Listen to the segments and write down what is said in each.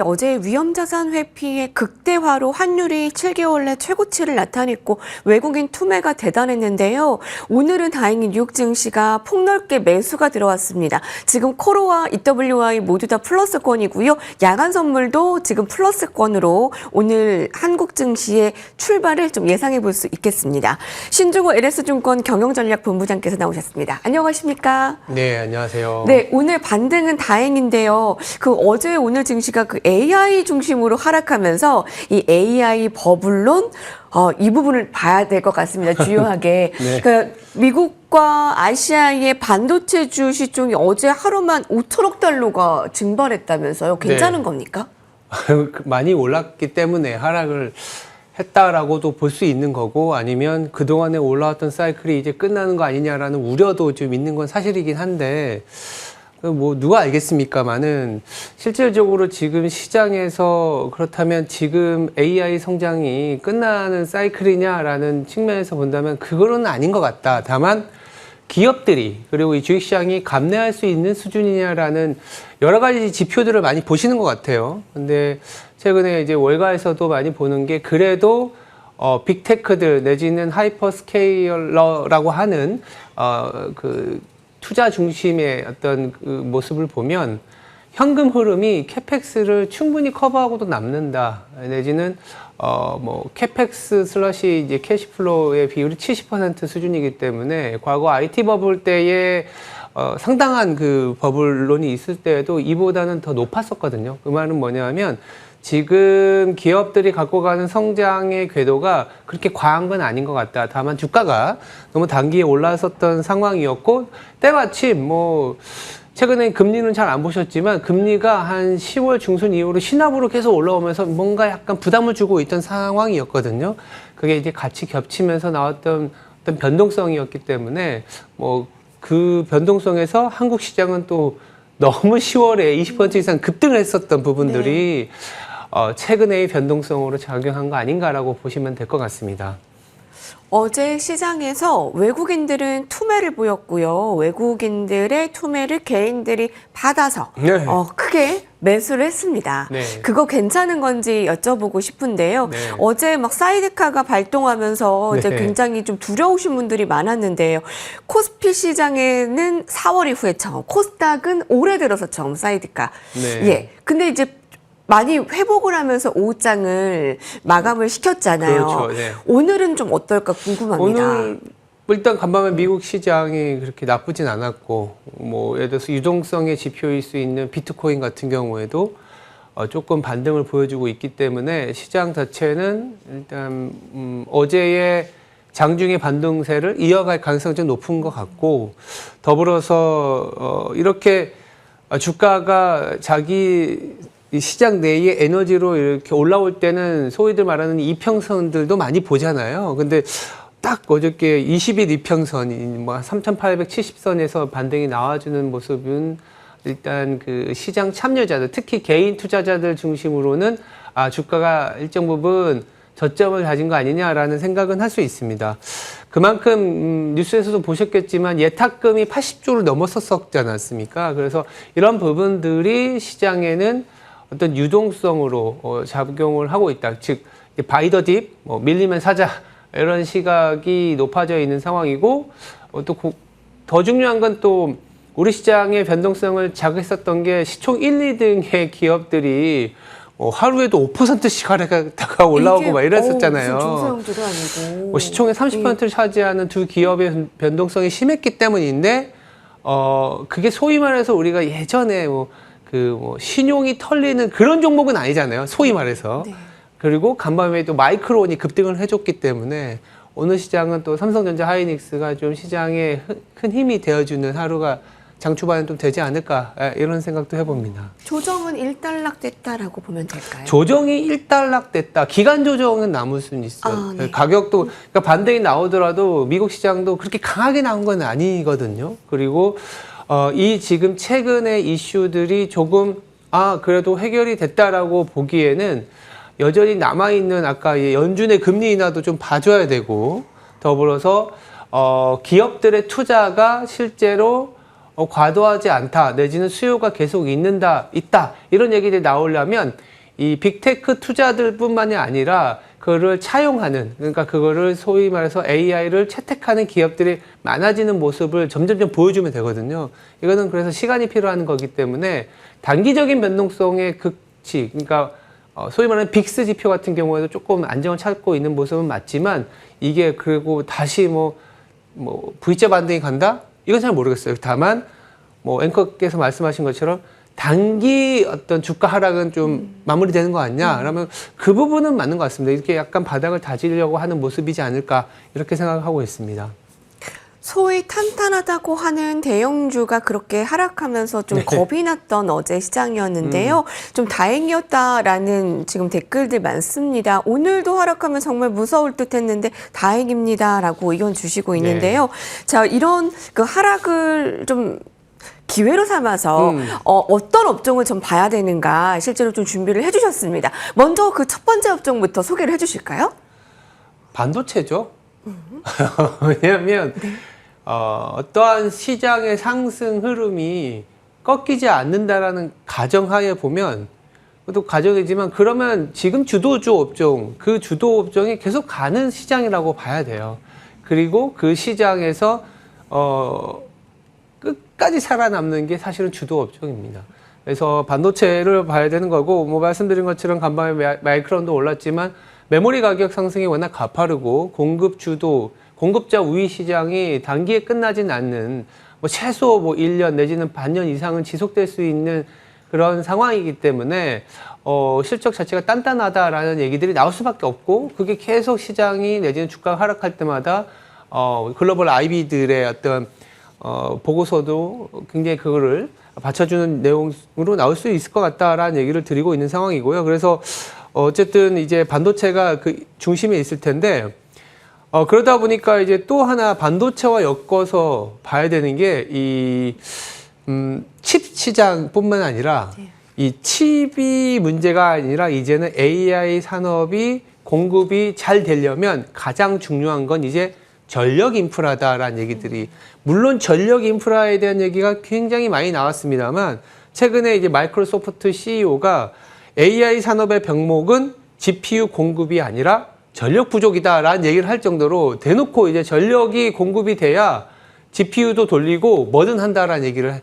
어제 위험자산 회피의 극대화로 환율이 7개월 내 최고치를 나타냈고 외국인 투매가 대단했는데요. 오늘은 다행히 뉴욕 증시가 폭넓게 매수가 들어왔습니다. 지금 코로와 EWI 모두 다 플러스권이고요. 야간 선물도 지금 플러스권으로 오늘 한국 증시의 출발을 좀 예상해 볼 수 있겠습니다. 신중호 LS증권 경영전략본부장께서 나오셨습니다. 안녕하십니까? 네, 안녕하세요. 네, 오늘 반등은 다행인데요. 어제 오늘 증시가 AI 중심으로 하락하면서 이 AI 버블론 이 부분을 봐야 될 것 같습니다. 주요하게. 네. 미국과 아시아의 반도체 주 시총이 어제 하루만 5천억 달러가 증발했다면서요. 괜찮은 네. 겁니까? 많이 올랐기 때문에 하락을 했다라고도 볼 수 있는 거고, 아니면 그동안에 올라왔던 사이클이 이제 끝나는 거 아니냐라는 우려도 좀 있는 건 사실이긴 한데, 뭐 누가 알겠습니까만은 실질적으로 지금 시장에서 그렇다면 지금 AI 성장이 끝나는 사이클이냐라는 측면에서 본다면 그거는 아닌 것 같다. 다만 기업들이 그리고 이 주식시장이 감내할 수 있는 수준이냐라는 여러 가지 지표들을 많이 보시는 것 같아요. 근데 최근에 이제 월가에서도 많이 보는 게 그래도 빅테크들 내지는 하이퍼스케일러라고 하는 투자 중심의 어떤 그 모습을 보면 현금 흐름이 캐펙스를 충분히 커버하고도 남는다. 내지는 캐펙스 슬러시 이제 캐시플로우의 비율이 70% 수준이기 때문에 과거 IT 버블 때에 상당한 그 버블론이 있을 때에도 이보다는 더 높았었거든요. 그 말은 뭐냐면 지금 기업들이 갖고 가는 성장의 궤도가 그렇게 과한 건 아닌 것 같다. 다만 주가가 너무 단기에 올랐었던 상황이었고, 때마침 최근에 금리는 잘 안 보셨지만 금리가 한 10월 중순 이후로 시나브로 계속 올라오면서 뭔가 약간 부담을 주고 있던 상황이었거든요. 그게 이제 같이 겹치면서 나왔던 어떤 변동성이었기 때문에 그 변동성에서 한국 시장은 또 너무 10월에 20% 이상 급등을 했었던 부분들이 최근의 변동성으로 작용한 거 아닌가라고 보시면 될 것 같습니다. 어제 시장에서 외국인들은 투매를 보였고요. 외국인들의 투매를 개인들이 받아서 네. 크게 매수를 했습니다. 네. 그거 괜찮은 건지 여쭤보고 싶은데요. 네. 어제 사이드카가 발동하면서 이제 네. 굉장히 좀 두려우신 분들이 많았는데요. 코스피 시장에는 4월 이후에 처음, 코스닥은 올해 들어서 처음 사이드카. 네. 예. 근데 이제 많이 회복을 하면서 오후장을 마감을 시켰잖아요. 그렇죠. 네. 오늘은 좀 어떨까 궁금합니다. 오늘 일단 간밤에 미국 시장이 그렇게 나쁘진 않았고, 예를 들어서 유동성의 지표일 수 있는 비트코인 같은 경우에도 조금 반등을 보여주고 있기 때문에 시장 자체는 일단 어제의 장중의 반등세를 이어갈 가능성이 좀 높은 것 같고, 더불어서 이렇게 주가가 자기 이 시장 내의 에너지로 이렇게 올라올 때는 소위들 말하는 이평선들도 많이 보잖아요. 근데 딱 어저께 20일 이평선이 3,870선에서 반등이 나와주는 모습은 일단 그 시장 참여자들, 특히 개인 투자자들 중심으로는 주가가 일정 부분 저점을 가진 거 아니냐라는 생각은 할 수 있습니다. 그만큼 뉴스에서도 보셨겠지만 예탁금이 80조를 넘었었지 않았습니까? 그래서 이런 부분들이 시장에는 어떤 유동성으로 작용을 하고 있다. 즉 바이 더 딥, 밀리면 사자 이런 시각이 높아져 있는 상황이고, 또 더 중요한 건 또 우리 시장의 변동성을 자극했었던 게 시총 1, 2등의 기업들이 하루에도 5%씩 하락하다가 올라오고 막 이랬었잖아요. 중소형주도 아니고. 시총의 30%를 차지하는 두 기업의 변동성이 심했기 때문인데, 그게 소위 말해서 우리가 예전에 신용이 털리는 그런 종목은 아니잖아요. 소위 말해서. 네. 그리고 간밤에 또 마이크론이 급등을 해줬기 때문에 오늘 시장은 또 삼성전자 하이닉스가 좀 시장에 큰 힘이 되어주는 하루가 장 초반에 좀 되지 않을까, 이런 생각도 해봅니다. 조정은 일단락됐다라고 보면 될까요? 조정이 일단락됐다. 기간 조정은 남을 수는 있어요. 네. 가격도, 그러니까 반등이 나오더라도 미국 시장도 그렇게 강하게 나온 건 아니거든요. 그리고 이 지금 최근의 이슈들이 조금 그래도 해결이 됐다라고 보기에는 여전히 남아있는 아까 연준의 금리 인하도 좀 봐줘야 되고, 더불어서 기업들의 투자가 실제로 과도하지 않다, 내지는 수요가 계속 있다, 이런 얘기들이 나오려면 이 빅테크 투자들뿐만이 아니라 그거를 차용하는, 그러니까 그거를 소위 말해서 AI를 채택하는 기업들이 많아지는 모습을 점점점 보여주면 되거든요. 이거는 그래서 시간이 필요한 거기 때문에 단기적인 변동성의 극치, 그러니까 소위 말하는 빅스 지표 같은 경우에도 조금 안정을 찾고 있는 모습은 맞지만 이게 그리고 다시 뭐 V자 반등이 간다? 이건 잘 모르겠어요. 다만 뭐 앵커께서 말씀하신 것처럼 단기 어떤 주가 하락은 좀 마무리되는 거 아니냐? 그러면 그 부분은 맞는 것 같습니다. 이렇게 약간 바닥을 다지려고 하는 모습이지 않을까 이렇게 생각하고 있습니다. 소위 탄탄하다고 하는 대형주가 그렇게 하락하면서 좀 네. 겁이 났던 어제 시장이었는데요. 좀 다행이었다라는 지금 댓글들 많습니다. 오늘도 하락하면 정말 무서울 듯 했는데 다행입니다라고 의견 주시고 있는데요. 자, 이런 그 하락을 좀 기회로 삼아서 어떤 업종을 좀 봐야 되는가 실제로 좀 준비를 해주셨습니다. 먼저 그 첫 번째 업종부터 소개를 해주실까요? 반도체죠. 왜냐하면 어떠한 시장의 상승 흐름이 꺾이지 않는다라는 가정하에 보면 또 가정이지만 그러면 지금 주도주 업종, 그 주도 업종이 계속 가는 시장이라고 봐야 돼요. 그리고 그 시장에서 끝까지 살아남는 게 사실은 주도 업종입니다. 그래서 반도체를 봐야 되는 거고, 뭐 말씀드린 것처럼 간밤에 마이크론도 올랐지만 메모리 가격 상승이 워낙 가파르고 공급자 우위 시장이 단기에 끝나진 않는 뭐 최소 뭐 1년 내지는 반년 이상은 지속될 수 있는 그런 상황이기 때문에 실적 자체가 단단하다라는 얘기들이 나올 수밖에 없고, 그게 계속 시장이 내지는 주가가 하락할 때마다 글로벌 IB들의 어떤 보고서도 굉장히 그거를 받쳐주는 내용으로 나올 수 있을 것 같다라는 얘기를 드리고 있는 상황이고요. 그래서 어쨌든 이제 반도체가 그 중심에 있을 텐데, 그러다 보니까 이제 또 하나 반도체와 엮어서 봐야 되는 게 이 칩 시장뿐만 아니라 이 칩이 문제가 아니라 이제는 AI 산업이 공급이 잘 되려면 가장 중요한 건 이제 전력 인프라다라는 얘기들이, 물론 전력 인프라에 대한 얘기가 굉장히 많이 나왔습니다만 최근에 이제 마이크로소프트 CEO가 AI 산업의 병목은 GPU 공급이 아니라 전력 부족이다라는 얘기를 할 정도로 대놓고 이제 전력이 공급이 돼야 GPU도 돌리고 뭐든 한다라는 얘기를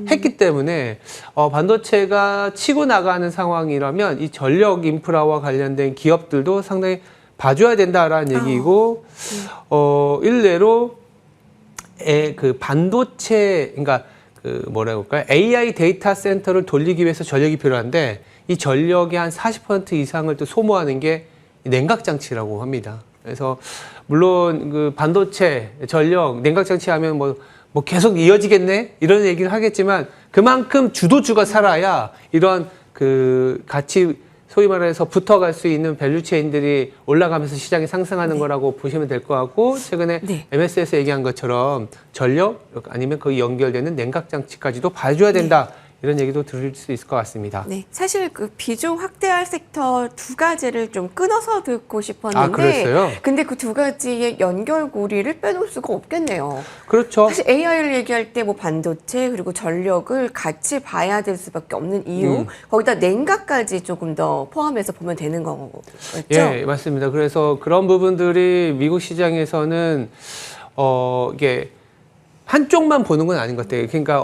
했기 때문에 반도체가 치고 나가는 상황이라면 이 전력 인프라와 관련된 기업들도 상당히 봐줘야 된다라는 얘기이고, 일례로 그 반도체, 그러니까 그 뭐라고 할까요? AI 데이터 센터를 돌리기 위해서 전력이 필요한데 이 전력의 한 40% 이상을 또 소모하는 게 냉각 장치라고 합니다. 그래서 물론 그 반도체, 전력, 냉각 장치 하면 뭐 계속 이어지겠네? 이런 얘기를 하겠지만 그만큼 주도주가 살아야 이런 그 같이 소위 말해서 붙어갈 수 있는 밸류체인들이 올라가면서 시장이 상승하는 거라고 보시면 될 것 같고, 최근에 MS에서 얘기한 것처럼 전력 아니면 거기 연결되는 냉각 장치까지도 봐줘야 된다. 이런 얘기도 들을 수 있을 것 같습니다. 네, 사실 그 비중 확대할 섹터 두 가지를 좀 끊어서 듣고 싶었는데, 아, 그랬어요? 근데 그 두 가지의 연결고리를 빼놓을 수가 없겠네요. 그렇죠. 사실 AI를 얘기할 때 뭐 반도체 그리고 전력을 같이 봐야 될 수밖에 없는 이유, 거기다 냉각까지 조금 더 포함해서 보면 되는 거겠죠? 예, 맞습니다. 그래서 그런 부분들이 미국 시장에서는 이게 한쪽만 보는 건 아닌 것 같아요. 그러니까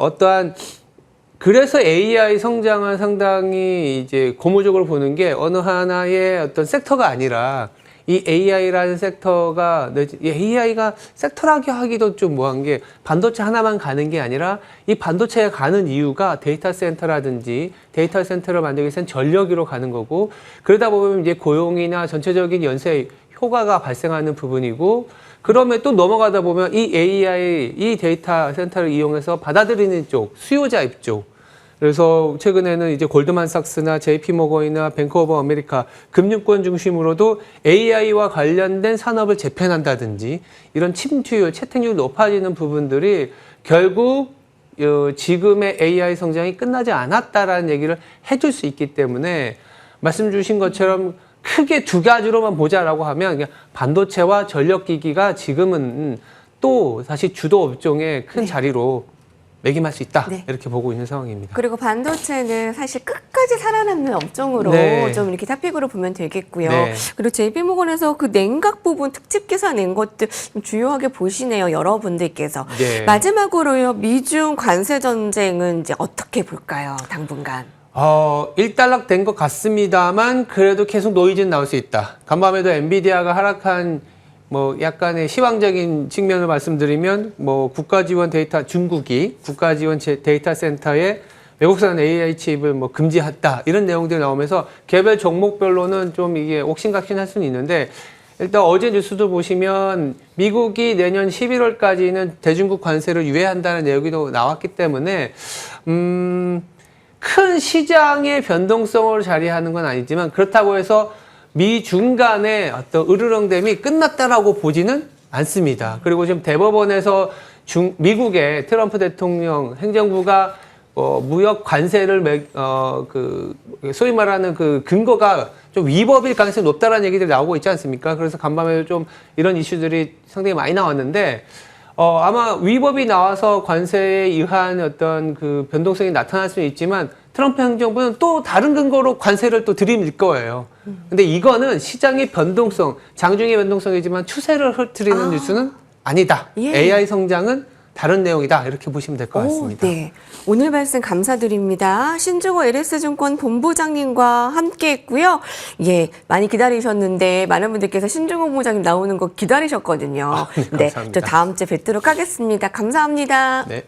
그래서 AI 성장을 상당히 이제 고무적으로 보는 게 어느 하나의 어떤 섹터가 아니라 이 AI라는 섹터가, AI가 섹터라고 하기도 좀 뭐한 게 반도체 하나만 가는 게 아니라 이 반도체에 가는 이유가 데이터 센터라든지 데이터 센터를 만들기 위해서는 전력으로 가는 거고, 그러다 보면 이제 고용이나 전체적인 연쇄 효과가 발생하는 부분이고, 그러면 또 넘어가다 보면 이 AI, 이 데이터 센터를 이용해서 받아들이는 쪽, 수요자 입쪽. 그래서 최근에는 이제 골드만삭스나 JP모건이나 뱅크 오브 아메리카 금융권 중심으로도 AI와 관련된 산업을 재편한다든지 이런 침투율, 채택률이 높아지는 부분들이 결국 지금의 AI 성장이 끝나지 않았다라는 얘기를 해줄 수 있기 때문에 말씀 주신 것처럼 크게 두 가지로만 보자라고 하면 그냥 반도체와 전력기기가 지금은 또 다시 주도 업종의 큰 자리로 매김할 수 있다. 네. 이렇게 보고 있는 상황입니다. 그리고 반도체는 사실 끝까지 살아남는 업종으로 네. 좀 이렇게 탑픽으로 보면 되겠고요. 네. 그리고 JP모건에서 그 냉각 부분 특집 기사 낸 것들 좀 주요하게 보시네요. 여러분들께서. 네. 마지막으로요. 미중 관세 전쟁은 이제 어떻게 볼까요? 당분간. 일단락된 것 같습니다만 그래도 계속 노이즈는 나올 수 있다. 간밤에도 엔비디아가 하락한 뭐 약간의 시황적인 측면을 말씀드리면 뭐 국가지원 데이터 중국이 국가지원 데이터 센터에 외국산 AI 칩을 뭐 금지했다 이런 내용들이 나오면서 개별 종목별로는 좀 이게 옥신각신할 수는 있는데 일단 어제 뉴스도 보시면 미국이 내년 11월까지는 대중국 관세를 유예한다는 내용이 나왔기 때문에 큰 시장의 변동성을 자리하는 건 아니지만 그렇다고 해서 미중 간의 어떤 으르렁댐이 끝났다라고 보지는 않습니다. 그리고 지금 대법원에서 미국의 트럼프 대통령 행정부가 무역 관세를 소위 말하는 그 근거가 좀 위법일 가능성이 높다라는 얘기들이 나오고 있지 않습니까? 그래서 간밤에도 좀 이런 이슈들이 상당히 많이 나왔는데 아마 위법이 나와서 관세에 의한 어떤 그 변동성이 나타날 수는 있지만 트럼프 행정부는 또 다른 근거로 관세를 또 들이밀 거예요. 근데 이거는 시장의 변동성, 장중의 변동성이지만 추세를 흐트리는 뉴스는 아니다. 예. AI 성장은 다른 내용이다. 이렇게 보시면 될 것 같습니다. 네. 오늘 말씀 감사드립니다. 신중호 LS증권 본부장님과 함께 했고요. 예, 많이 기다리셨는데 많은 분들께서 신중호 본부장님 나오는 거 기다리셨거든요. 네, 감사합니다. 또 다음 주에 뵙도록 하겠습니다. 감사합니다. 네.